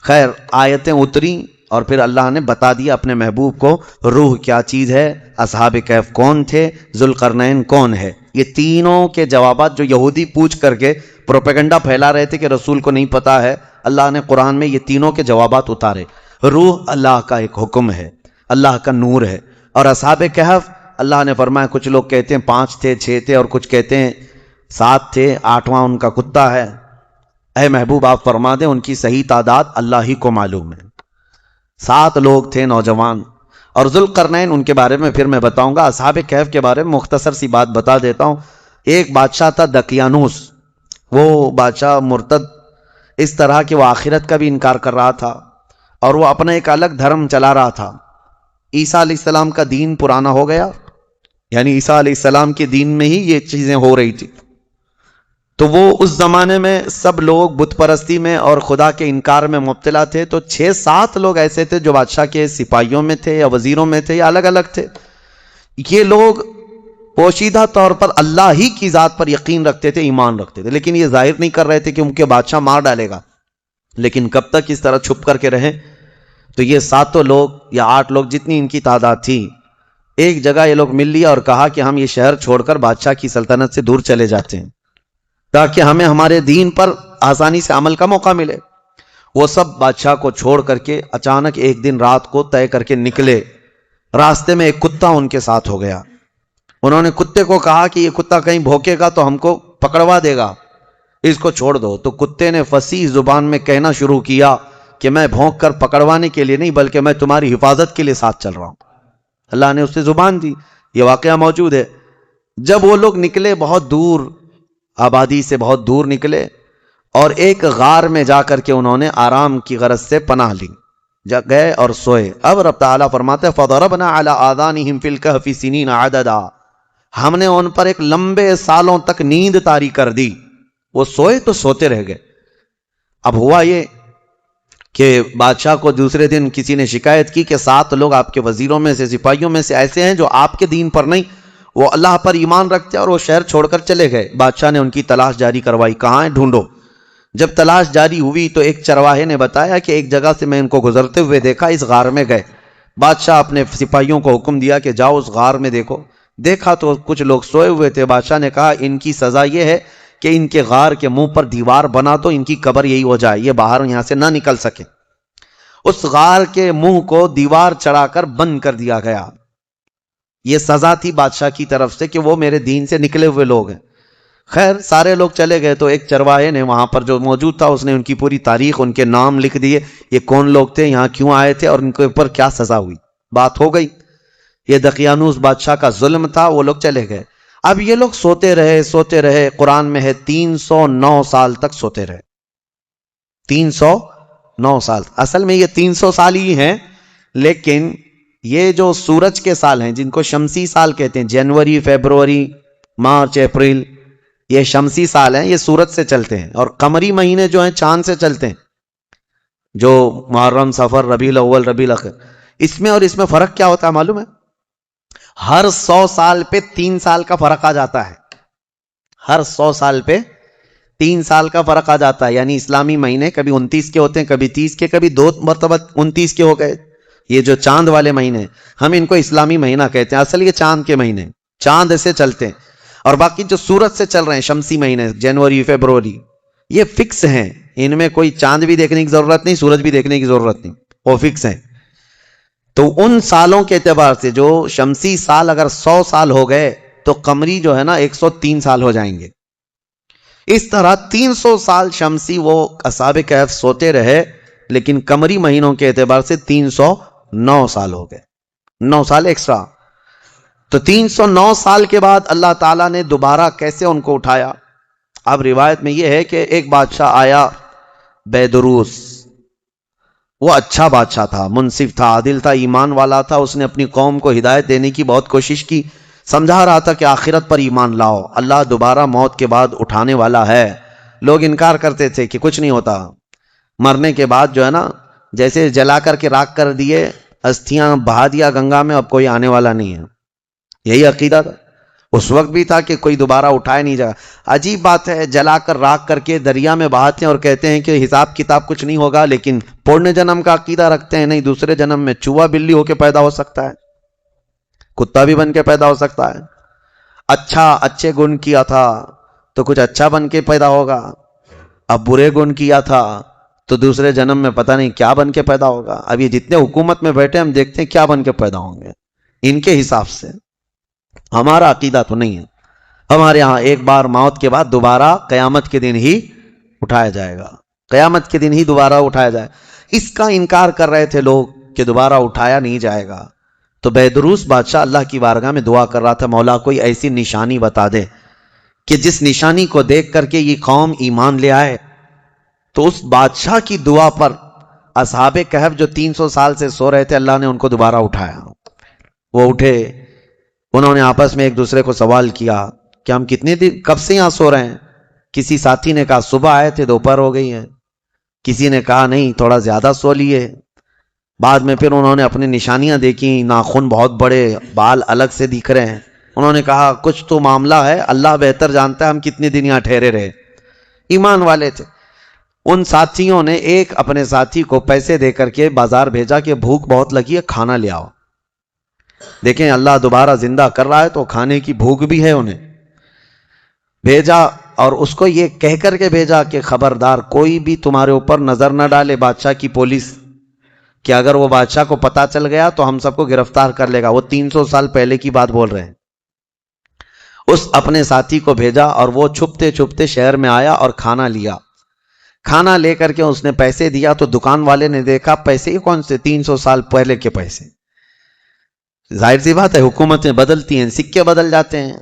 خیر، آیتیں اتری اور پھر اللہ نے بتا دیا اپنے محبوب کو روح کیا چیز ہے، اصحاب کہف کون تھے، ذوالقرنین کون ہے. یہ تینوں کے جوابات جو یہودی پوچھ کر کے پروپیگنڈا پھیلا رہے تھے کہ رسول کو نہیں پتا ہے، اللہ نے قرآن میں یہ تینوں کے جوابات اتارے. روح اللہ کا ایک حکم ہے، اللہ کا نور ہے. اور اصحاب کہف اللہ نے فرمایا کچھ لوگ کہتے ہیں 5 تھے، 6 تھے، اور کچھ کہتے ہیں 7 تھے، 8واں ان کا کتا ہے. اے محبوب آپ فرما دیں ان کی صحیح تعداد اللہ ہی کو معلوم ہے. 7 لوگ تھے نوجوان. اور ذوالقرنین ان کے بارے میں پھر میں بتاؤں گا. اصحاب کہف کے بارے میں مختصر سی بات بتا دیتا ہوں. ایک بادشاہ تھا دقیانوس. وہ بادشاہ مرتد اس طرح کہ وہ آخرت کا بھی انکار کر رہا تھا اور وہ اپنا ایک الگ دھرم چلا رہا تھا. عیسیٰ علیہ السلام کا دین پرانا ہو گیا، یعنی عیسیٰ علیہ السلام کے دین میں ہی یہ چیزیں ہو رہی تھی. تو وہ اس زمانے میں سب لوگ بت پرستی میں اور خدا کے انکار میں مبتلا تھے. تو 6-7 لوگ ایسے تھے جو بادشاہ کے سپاہیوں میں تھے یا وزیروں میں تھے یا الگ الگ تھے. یہ لوگ پوشیدہ طور پر اللہ ہی کی ذات پر یقین رکھتے تھے، ایمان رکھتے تھے، لیکن یہ ظاہر نہیں کر رہے تھے کہ ان کے بادشاہ مار ڈالے گا. لیکن کب تک اس طرح چھپ کر کے رہے؟ تو یہ 7 لوگ یا 8 لوگ جتنی ان کی تعداد تھی، ایک جگہ یہ لوگ مل لیا اور کہا کہ ہم یہ شہر چھوڑ کر بادشاہ کی سلطنت سے دور چلے جاتے ہیں تاکہ ہمیں ہمارے دین پر آسانی سے عمل کا موقع ملے. وہ سب بادشاہ کو چھوڑ کر کے اچانک ایک دن رات کو طے کر کے نکلے. راستے میں ایک کتا ان کے ساتھ ہو گیا. انہوں نے کتے کو کہا کہ یہ کتا کہیں بھوکے گا تو ہم کو پکڑوا دے گا، اس کو چھوڑ دو. تو کتے نے فصیح زبان میں کہنا شروع کیا کہ میں بھونک کر پکڑوانے کے لیے نہیں بلکہ میں تمہاری حفاظت کے لیے ساتھ چل رہا ہوں. اللہ نے اسے زبان دی. یہ واقعہ موجود ہے. جب وہ لوگ نکلے، بہت دور، آبادی سے بہت دور نکلے اور ایک غار میں جا کر کے انہوں نے آرام کی غرض سے پناہ لی، گئے اور سوئے. اب رب تعالیٰ فرماتے ہیں فَضَرَبْنَا عَلَىٰ آذَانِهِمْ فِي الْكَهْفِ سِنِينَ عَدَدًا، ہم نے ان پر ایک لمبے سالوں تک نیند طاری کر دی. وہ سوئے تو سوتے رہ گئے. اب ہوا یہ کہ بادشاہ کو دوسرے دن کسی نے شکایت کی کہ 7 لوگ آپ کے وزیروں میں سے، سپاہیوں میں سے ایسے ہیں جو آپ کے دین پر نہیں، وہ اللہ پر ایمان رکھتے اور وہ شہر چھوڑ کر چلے گئے. بادشاہ نے ان کی تلاش جاری کروائی، کہاں ہیں ڈھونڈو. جب تلاش جاری ہوئی تو ایک چرواہے نے بتایا کہ ایک جگہ سے میں ان کو گزرتے ہوئے دیکھا، اس غار میں گئے. بادشاہ اپنے سپاہیوں کو حکم دیا کہ جاؤ اس غار میں دیکھو. دیکھا تو کچھ لوگ سوئے ہوئے تھے. بادشاہ نے کہا ان کی سزا یہ ہے کہ ان کے غار کے منہ پر دیوار بنا دو، ان کی قبر یہی ہو جائے، یہ باہر یہاں سے نہ نکل سکے. اس غار کے منہ کو دیوار چڑھا کر بند کر دیا گیا. یہ سزا تھی بادشاہ کی طرف سے کہ وہ میرے دین سے نکلے ہوئے لوگ ہیں. خیر سارے لوگ چلے گئے تو ایک چرواہے نے وہاں پر جو موجود تھا، اس نے ان کی پوری تاریخ، ان کے نام لکھ دیے، یہ کون لوگ تھے، یہاں کیوں آئے تھے اور ان کے اوپر کیا سزا ہوئی. بات ہو گئی. یہ دقیانوس بادشاہ کا ظلم تھا. وہ لوگ چلے گئے. اب یہ لوگ سوتے رہے. قرآن میں ہے 309 سال تک سوتے رہے. 309 سال. اصل میں یہ 300 سال ہی ہیں، لیکن یہ جو سورج کے سال ہیں جن کو شمسی سال کہتے ہیں، جنوری، فیبروری، مارچ، اپریل، یہ شمسی سال ہیں، یہ سورج سے چلتے ہیں. اور قمری مہینے جو ہیں چاند سے چلتے ہیں، جو محرم، صفر، ربیع الاول، ربیع الاخر. اس میں اور اس میں فرق کیا ہوتا ہے معلوم ہے؟ ہر 100 سال پہ 3 سال کا فرق آ جاتا ہے. ہر 100 سال پہ 3 سال کا فرق آ جاتا ہے. یعنی اسلامی مہینے کبھی 29 کے ہوتے ہیں، کبھی 30 کے، کبھی 2 مرتبہ 29 کے ہو گئے. یہ جو چاند والے مہینے، ہم ان کو اسلامی مہینہ کہتے ہیں، اصل یہ چاند کے مہینے، چاند ایسے چلتے ہیں. اور باقی جو سورج سے چل رہے ہیں شمسی مہینے، جنوری، فیبروری، یہ فکس ہیں. ان میں کوئی چاند بھی دیکھنے کی ضرورت نہیں، سورج بھی دیکھنے کی ضرورت نہیں، وہ فکس ہیں. تو ان سالوں کے اعتبار سے جو شمسی سال اگر 100 سال ہو گئے تو قمری جو ہے نا 103 سال ہو جائیں گے. اس طرح 300 سال شمسی وہ اصحاب کہف سوتے رہے، لیکن قمری مہینوں کے اعتبار سے 309 سال ہو گئے. 9 سال ایکسٹرا. تو 309 سال کے بعد اللہ تعالیٰ نے دوبارہ کیسے ان کو اٹھایا؟ اب روایت میں یہ ہے کہ ایک بادشاہ آیا، بیدروس. وہ اچھا بادشاہ تھا، منصف تھا، عادل تھا، ایمان والا تھا. اس نے اپنی قوم کو ہدایت دینے کی بہت کوشش کی، سمجھا رہا تھا کہ آخرت پر ایمان لاؤ، اللہ دوبارہ موت کے بعد اٹھانے والا ہے. لوگ انکار کرتے تھے کہ کچھ نہیں ہوتا، مرنے کے بعد جو ہے نا جیسے جلا کر کے راکھ کر دیے، استھیاں بہا دیا گنگا میں، اب کوئی آنے والا نہیں ہے. یہی عقیدہ تھا اس وقت بھی تھا کہ کوئی دوبارہ اٹھائے نہیں جائے. عجیب بات ہے، جلا کر راکھ کر کے دریا میں بہاتے ہیں اور کہتے ہیں کہ حساب کتاب کچھ نہیں ہوگا، لیکن پورنے جنم کا عقیدہ رکھتے ہیں. نہیں، دوسرے جنم میں چوہا بلی ہو کے پیدا ہو سکتا ہے، کتا بھی بن کے پیدا ہو سکتا ہے. اچھے گن کیا تھا تو کچھ اچھا بن کے پیدا ہوگا، اب برے گن کیا تھا تو دوسرے جنم میں پتہ نہیں کیا بن کے پیدا ہوگا. اب یہ جتنے حکومت میں بیٹھے ہم دیکھتے ہیں کیا بن کے پیدا ہوں گے ان کے حساب سے. ہمارا عقیدہ تو نہیں ہے. ہمارے ہاں ایک بار موت کے بعد دوبارہ قیامت کے دن ہی اٹھایا جائے گا، قیامت کے دن ہی دوبارہ اٹھایا جائے. اس کا انکار کر رہے تھے لوگ کہ دوبارہ اٹھایا نہیں جائے گا. تو بیدروس بادشاہ اللہ کی بارگاہ میں دعا کر رہا تھا، مولا کوئی ایسی نشانی بتا دے کہ جس نشانی کو دیکھ کر کے یہ قوم ایمان لے آئے. تو اس بادشاہ کی دعا پر اصحاب کہف جو 300 سال سے سو رہے تھے، اللہ نے ان کو دوبارہ اٹھایا. وہ اٹھے، انہوں نے آپس میں ایک دوسرے کو سوال کیا کہ ہم کتنے دن کب سے یہاں سو رہے ہیں؟ کسی ساتھی نے کہا صبح آئے تھے دوپہر ہو گئی ہے، کسی نے کہا نہیں تھوڑا زیادہ سو لیے۔ بعد میں پھر انہوں نے اپنی نشانیاں دیکھی، ناخن بہت بڑے، بال الگ سے دکھ رہے ہیں۔ انہوں نے کہا کچھ تو معاملہ ہے، اللہ بہتر جانتا ہے ہم کتنے دن یہاں ٹھہرے رہے۔ ایمان والے تھے۔ ان ساتھیوں نے ایک اپنے ساتھی کو پیسے دے کر کے بازار بھیجا کہ بھوک بہت لگی ہے، کھانا لے آؤ۔ دیکھیں اللہ دوبارہ زندہ کر رہا ہے تو کھانے کی بھوک بھی ہے، انہیں بھیجا، اور اس کو یہ کہہ کر کے بھیجا کہ خبردار کوئی بھی تمہارے اوپر نظر نہ ڈالے، بادشاہ کی پولیس، کہ اگر وہ بادشاہ کو پتا چل گیا تو ہم سب کو گرفتار کر لے گا۔ وہ 300 سال پہلے کی بات بول رہے ہیں۔ اس اپنے ساتھی کو بھیجا اور وہ چھپتے چھپتے شہر میں آیا اور کھانا لیا۔ کھانا لے کر کے اس نے پیسے دیا تو دکان والے نے دیکھا پیسے یہ کون سے، 300 سال پہلے کے پیسے۔ ظاہر سی بات ہے حکومتیں بدلتی ہیں، سکے بدل جاتے ہیں۔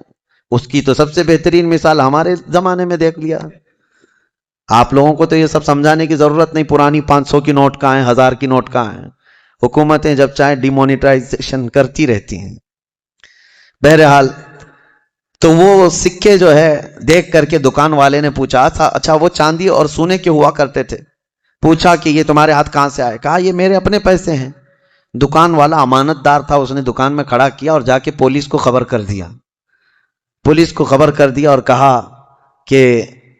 اس کی تو سب سے بہترین مثال ہمارے زمانے میں دیکھ لیا۔ آپ لوگوں کو تو یہ سب سمجھانے کی ضرورت نہیں، پرانی 500 کی نوٹ کہاں ہیں، 1000 کی نوٹ کہاں ہیں۔ حکومتیں جب چاہیں ڈی مونیٹائزیشن کرتی رہتی ہیں۔ بہرحال تو وہ سکے جو ہے دیکھ کر کے دکان والے نے پوچھا تھا اچھا وہ چاندی اور سونے کے ہوا کرتے تھے، پوچھا کہ یہ تمہارے ہاتھ کہاں سے آئے؟ کہا یہ میرے اپنے پیسے ہیں۔ دکان والا امانت دار تھا، اس نے دکان میں کھڑا کیا اور جا کے پولیس کو خبر کر دیا۔ پولیس کو خبر کر دیا اور کہا کہ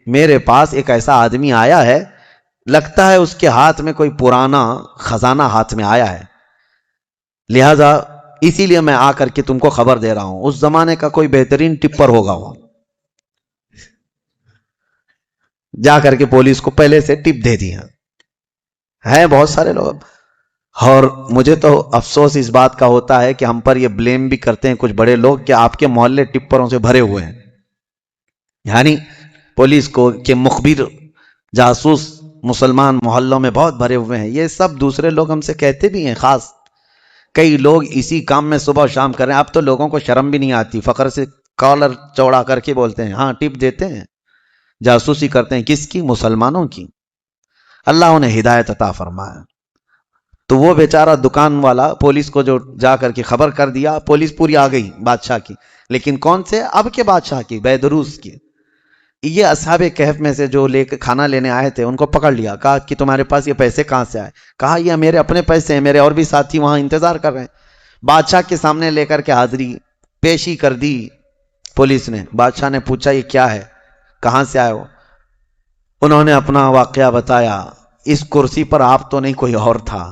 میرے پاس ایک ایسا آدمی آیا ہے، لگتا ہے اس کے ہاتھ میں کوئی پرانا خزانہ ہاتھ میں آیا ہے، لہذا اسی لیے میں آ کر کے تم کو خبر دے رہا ہوں۔ اس زمانے کا کوئی بہترین ٹپر ہوگا وہ، جا کر کے پولیس کو پہلے سے ٹپ دے دیا ہے۔ بہت سارے لوگ، اور مجھے تو افسوس اس بات کا ہوتا ہے کہ ہم پر یہ بلیم بھی کرتے ہیں کچھ بڑے لوگ کہ آپ کے محلے ٹپروں سے بھرے ہوئے ہیں، یعنی پولیس کو کہ مخبر جاسوس مسلمان محلوں میں بہت بھرے ہوئے ہیں۔ یہ سب دوسرے لوگ ہم سے کہتے بھی ہیں، خاص کئی لوگ اسی کام میں صبح و شام کر رہے ہیں۔ اب تو لوگوں کو شرم بھی نہیں آتی، فخر سے کالر چوڑا کر کے بولتے ہیں ہاں ٹپ دیتے ہیں، جاسوسی کرتے ہیں۔ کس کی؟ مسلمانوں کی۔ اللہ انہیں ہدایت عطا فرمائے۔ تو وہ بیچارہ دکان والا پولیس کو جو جا کر کے خبر کر دیا، پولیس پوری آ گئی بادشاہ کی، لیکن کون سے؟ اب کے بادشاہ کی، بیدروس کی۔ یہ اصحاب کہف میں سے جو لے کے کھانا لینے آئے تھے ان کو پکڑ لیا، کہا کہ تمہارے پاس یہ پیسے کہاں سے آئے؟ کہا یہ میرے اپنے پیسے ہیں، میرے اور بھی ساتھی وہاں انتظار کر رہے ہیں۔ بادشاہ کے سامنے لے کر کے حاضری پیشی کر دی پولیس نے۔ بادشاہ نے پوچھا یہ کیا ہے، کہاں سے آئے ہو؟ انہوں نے اپنا واقعہ بتایا، اس کرسی پر آپ تو نہیں کوئی اور تھا،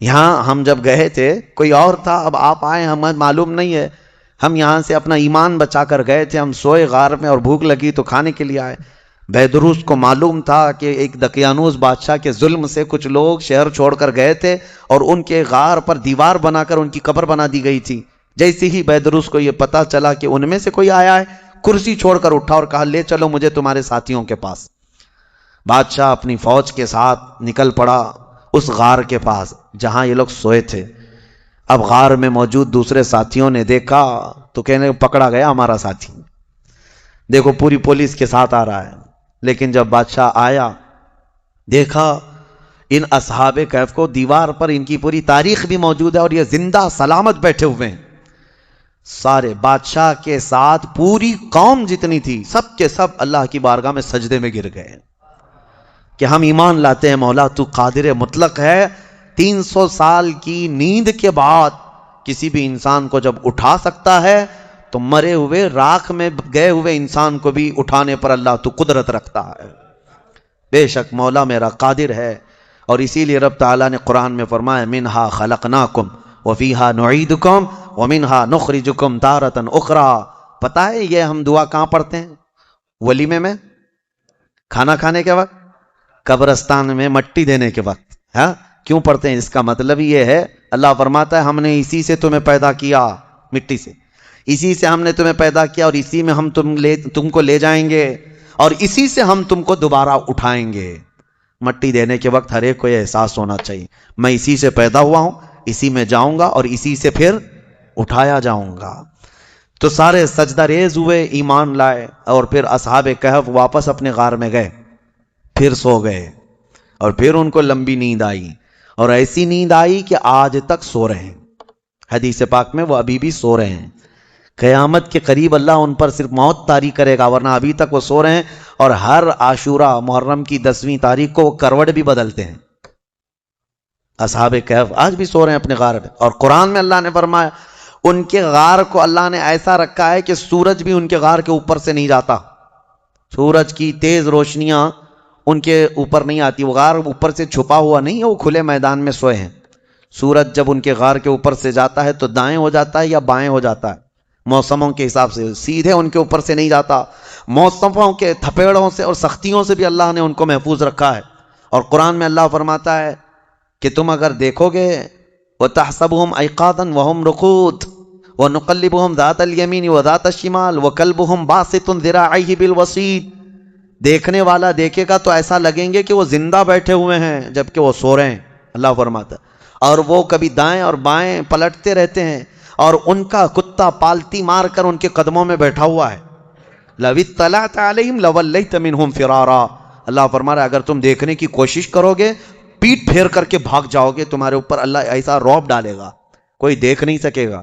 یہاں ہم جب گئے تھے کوئی اور تھا، اب آپ آئے ہمیں معلوم نہیں ہے، ہم یہاں سے اپنا ایمان بچا کر گئے تھے، ہم سوئے غار میں اور بھوک لگی تو کھانے کے لیے آئے۔ بیدروس کو معلوم تھا کہ ایک دقیانوس بادشاہ کے ظلم سے کچھ لوگ شہر چھوڑ کر گئے تھے اور ان کے غار پر دیوار بنا کر ان کی قبر بنا دی گئی تھی۔ جیسے ہی بیدروس کو یہ پتا چلا کہ ان میں سے کوئی آیا ہے، کرسی چھوڑ کر اٹھا اور کہا لے چلو مجھے تمہارے ساتھیوں کے پاس۔ بادشاہ اپنی فوج کے ساتھ نکل پڑا اس غار کے پاس جہاں یہ لوگ سوئے تھے۔ اب غار میں موجود دوسرے ساتھیوں نے دیکھا تو کہنے پکڑا گیا ہمارا ساتھی، دیکھو پوری پولیس کے ساتھ آ رہا ہے۔ لیکن جب بادشاہ آیا دیکھا ان اصحاب کہف کو، دیوار پر ان کی پوری تاریخ بھی موجود ہے اور یہ زندہ سلامت بیٹھے ہوئے ہیں۔ سارے بادشاہ کے ساتھ پوری قوم جتنی تھی سب کے سب اللہ کی بارگاہ میں سجدے میں گر گئے کہ ہم ایمان لاتے ہیں مولا تو قادر مطلق ہے، 300 سال کی نیند کے بعد کسی بھی انسان کو جب اٹھا سکتا ہے تو مرے ہوئے راکھ میں گئے ہوئے انسان کو بھی اٹھانے پر اللہ تو قدرت رکھتا ہے۔ بے شک مولا میرا قادر ہے، اور اسی لیے رب تعالیٰ نے قرآن میں فرمایا منہا خلقناکم وفیہا نعیدکم ومنہا نخرجکم تارۃ اخری۔ پتہ ہے یہ ہم دعا کہاں پڑھتے ہیں؟ ولیمے میں، کھانا کھانے کے وقت، قبرستان میں مٹی دینے کے وقت۔ ہاں کیوں پڑھتے ہیں؟ اس کا مطلب یہ ہے اللہ فرماتا ہے ہم نے اسی سے تمہیں پیدا کیا، مٹی سے، اسی سے ہم نے تمہیں پیدا کیا اور اسی میں ہم تم کو لے جائیں گے اور اسی سے ہم تم کو دوبارہ اٹھائیں گے۔ مٹی دینے کے وقت ہر ایک کو یہ احساس ہونا چاہیے میں اسی سے پیدا ہوا ہوں، اسی میں جاؤں گا اور اسی سے پھر اٹھایا جاؤں گا۔ تو سارے سجدہ ریز ہوئے، ایمان لائے، اور پھر اصحاب کہف واپس اپنے غار میں گئے، پھر سو گئے، اور پھر ان کو لمبی نیند آئی، اور ایسی نیند آئی کہ آج تک سو رہے ہیں۔ حدیث پاک میں وہ ابھی بھی سو رہے ہیں. قیامت کے قریب اللہ ان پر صرف موت طاری کرے گا، ورنہ ابھی تک وہ سو رہے ہیں. اور ہر عاشورہ محرم کی 10ویں تاریخ کو وہ کروٹ بھی بدلتے ہیں. اصحاب کہف آج بھی سو رہے ہیں اپنے غار میں. اور قرآن میں اللہ نے فرمایا ان کے غار کو اللہ نے ایسا رکھا ہے کہ سورج بھی ان کے غار کے اوپر سے نہیں جاتا. سورج کی تیز روشنیاں ان کے اوپر نہیں آتی. وہ غار اوپر سے چھپا ہوا نہیں ہے، وہ کھلے میدان میں سوئے ہیں. سورج جب ان کے غار کے اوپر سے جاتا ہے تو دائیں ہو جاتا ہے یا بائیں ہو جاتا ہے موسموں کے حساب سے، سیدھے ان کے اوپر سے نہیں جاتا. موسموں کے تھپیڑوں سے اور سختیوں سے بھی اللہ نے ان کو محفوظ رکھا ہے. اور قرآن میں اللہ فرماتا ہے کہ تم اگر دیکھو گے وَتَحْسَبُهُمْ أَيْقَاظًا وَهُمْ رُقُودٌ وَنُقَلِّبُهُمْ ذَاتَ الْيَمِينِ وَذَاتَ الشِّمَالِ وَكَلْبُهُمْ بَاسِطٌ ذِرَاعَيْهِ بِالْوَصِيدِ. دیکھنے والا دیکھے گا تو ایسا لگیں گے کہ وہ زندہ بیٹھے ہوئے ہیں جبکہ وہ سو رہے ہیں. اللہ فرماتا ہے اور وہ کبھی دائیں اور بائیں پلٹتے رہتے ہیں، اور ان کا کتا پالتی مار کر ان کے قدموں میں بیٹھا ہوا ہے. لَوِ اطَّلَعْتَ عَلَيْهِمْ لَوَلَّيْتَ مِنْهُمْ فِرَارًا. اللہ فرما رہا ہے اگر تم دیکھنے کی کوشش کرو گے پیٹ پھیر کر کے بھاگ جاؤ گے. تمہارے اوپر اللہ ایسا رعب ڈالے گا کوئی دیکھ نہیں سکے گا،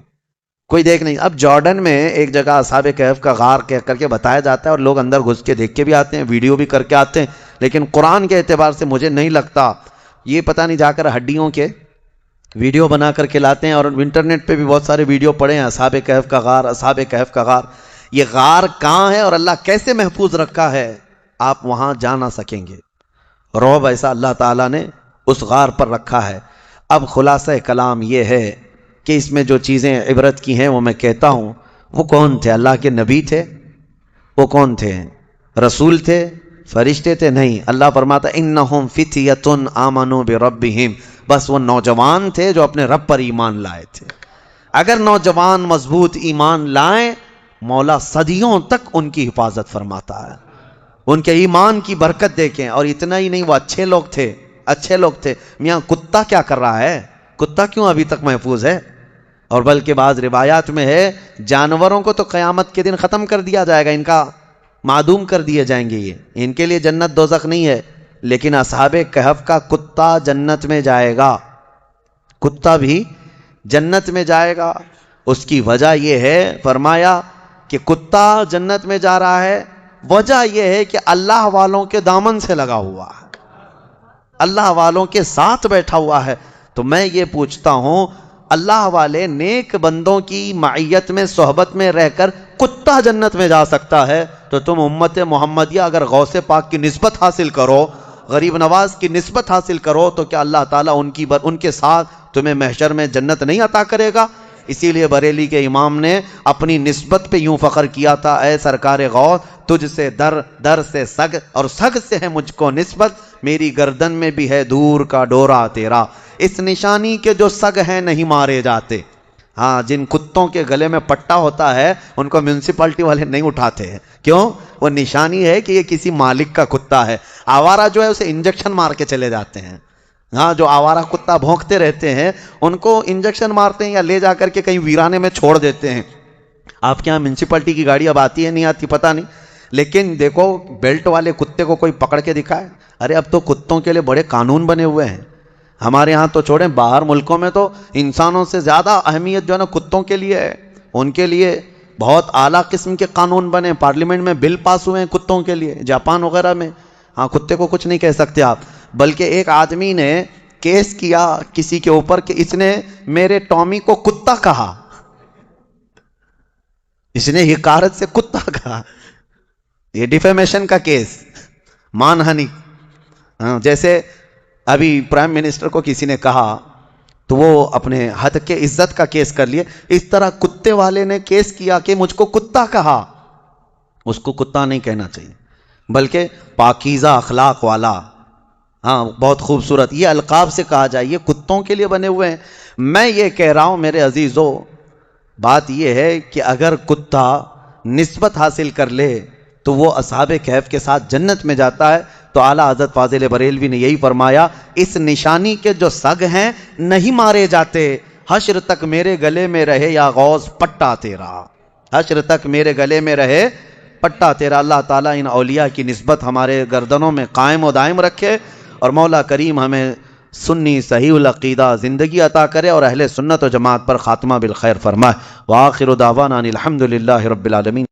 کوئی دیکھ نہیں. اب جارڈن میں ایک جگہ اصحاب کہف کا غار کہہ کر کے بتایا جاتا ہے، اور لوگ اندر گھس کے دیکھ کے بھی آتے ہیں، ویڈیو بھی کر کے آتے ہیں. لیکن قرآن کے اعتبار سے مجھے نہیں لگتا، یہ پتہ نہیں جا کر ہڈیوں کے ویڈیو بنا کر کے لاتے ہیں. اور انٹرنیٹ پہ بھی بہت سارے ویڈیو پڑے ہیں اصحاب کہف کا غار، اصحاب کہف کا غار. یہ غار کہاں ہے اور اللہ کیسے محفوظ رکھا ہے آپ وہاں جا نہ سکیں گے. رعب ایسا اللہ تعالیٰ نے اس غار پر رکھا ہے. اب خلاصہ کلام یہ ہے کہ اس میں جو چیزیں عبرت کی ہیں وہ میں کہتا ہوں. وہ کون تھے؟ اللہ کے نبی تھے؟ وہ کون تھے؟ رسول تھے؟ فرشتے تھے؟ نہیں. اللہ فرماتا انہم فتیۃ آمنوا بربہم، بس وہ نوجوان تھے جو اپنے رب پر ایمان لائے تھے. اگر نوجوان مضبوط ایمان لائیں مولا صدیوں تک ان کی حفاظت فرماتا ہے. ان کے ایمان کی برکت دیکھیں. اور اتنا ہی نہیں، وہ اچھے لوگ تھے، اچھے لوگ تھے. میاں کتا کیا کر رہا ہے؟ کتا کیوں ابھی تک محفوظ ہے؟ اور بلکہ بعض روایات میں ہے جانوروں کو تو قیامت کے دن ختم کر دیا جائے گا، ان کا معدوم کر دیے جائیں گے. یہ ان کے لیے جنت دوزخ نہیں ہے. لیکن اصحاب کہف کا کتا جنت میں جائے گا، کتا بھی جنت میں جائے گا. اس کی وجہ یہ ہے فرمایا کہ کتا جنت میں جا رہا ہے، وجہ یہ ہے کہ اللہ والوں کے دامن سے لگا ہوا ہے، اللہ والوں کے ساتھ بیٹھا ہوا ہے. تو میں یہ پوچھتا ہوں اللہ والے نیک بندوں کی معیت میں صحبت میں رہ کر کتا جنت میں جا سکتا ہے، تو تم امت محمدیہ اگر غوث پاک کی نسبت حاصل کرو، غریب نواز کی نسبت حاصل کرو، تو کیا اللہ تعالیٰ ان کے ساتھ تمہیں محشر میں جنت نہیں عطا کرے گا؟ اسی لیے بریلی کے امام نے اپنی نسبت پہ یوں فخر کیا تھا، اے سرکار غوث تجھ سے در، در سے سگ، اور سگ سے ہے مجھ کو نسبت، میری گردن میں بھی ہے دور کا ڈورا تیرا. اس نشانی کے جو سگ ہیں نہیں مارے جاتے. ہاں، جن کتوں کے گلے میں پٹا ہوتا ہے ان کو میونسپلٹی والے نہیں اٹھاتے ہیں. کیوں؟ وہ نشانی ہے کہ یہ کسی مالک کا کتا ہے. آوارہ جو ہے اسے انجیکشن مار کے چلے جاتے ہیں. ہاں، جو آوارہ کتا بھونکتے رہتے ہیں ان کو انجیکشن مارتے ہیں یا لے جا کر کے کہیں ویرانے میں چھوڑ دیتے ہیں. آپ کے یہاں میونسپلٹی کی گاڑی اب آتی ہے نہیں آتی پتہ نہیں، لیکن دیکھو بیلٹ والے کتے کو کوئی پکڑ کے دکھائے. ارے اب تو کتوں کے لیے بڑے قانون بنے ہوئے ہیں. ہمارے ہاں تو چھوڑیں، باہر ملکوں میں تو انسانوں سے زیادہ اہمیت جو ہے نا کتوں کے لیے ہے. ان کے لیے بہت اعلیٰ قسم کے قانون بنے، پارلیمنٹ میں بل پاس ہوئے ہیں کتوں کے لیے، جاپان وغیرہ میں. ہاں، کتے کو کچھ نہیں کہہ سکتے آپ. بلکہ ایک آدمی نے کیس کیا کسی کے اوپر کہ اس نے میرے ٹامی کو کتا کہا، اس نے حقارت سے کتا کہا. یہ ڈیفیمیشن کا کیس، مان ہانی. جیسے ابھی پرائم منسٹر کو کسی نے کہا تو وہ اپنے حد کے عزت کا کیس کر لیے. اس طرح کتے والے نے کیس کیا کہ مجھ کو کتا کہا. اس کو کتا نہیں کہنا چاہیے بلکہ پاکیزہ اخلاق والا. ہاں، بہت خوبصورت یہ القاب سے کہا جائے، یہ کتوں کے لیے بنے ہوئے ہیں. میں یہ کہہ رہا ہوں میرے عزیزو، بات یہ ہے کہ اگر کتا نسبت حاصل کر لے تو وہ اصحاب کہف کے ساتھ جنت میں جاتا ہے. تو اعلیٰ حضرت فاضل بریلوی نے یہی فرمایا، اس نشانی کے جو سگ ہیں نہیں مارے جاتے. حشر تک میرے گلے میں رہے یا غوث پٹا تیرا، حشر تک میرے گلے میں رہے پٹا تیرا. اللہ تعالیٰ ان اولیاء کی نسبت ہمارے گردنوں میں قائم و دائم رکھے، اور مولا کریم ہمیں سنی صحیح العقیدہ زندگی عطا کرے اور اہل سنت و جماعت پر خاتمہ بالخیر فرمائے۔ وآخر دعوانا ان الحمد للہ رب العالمین۔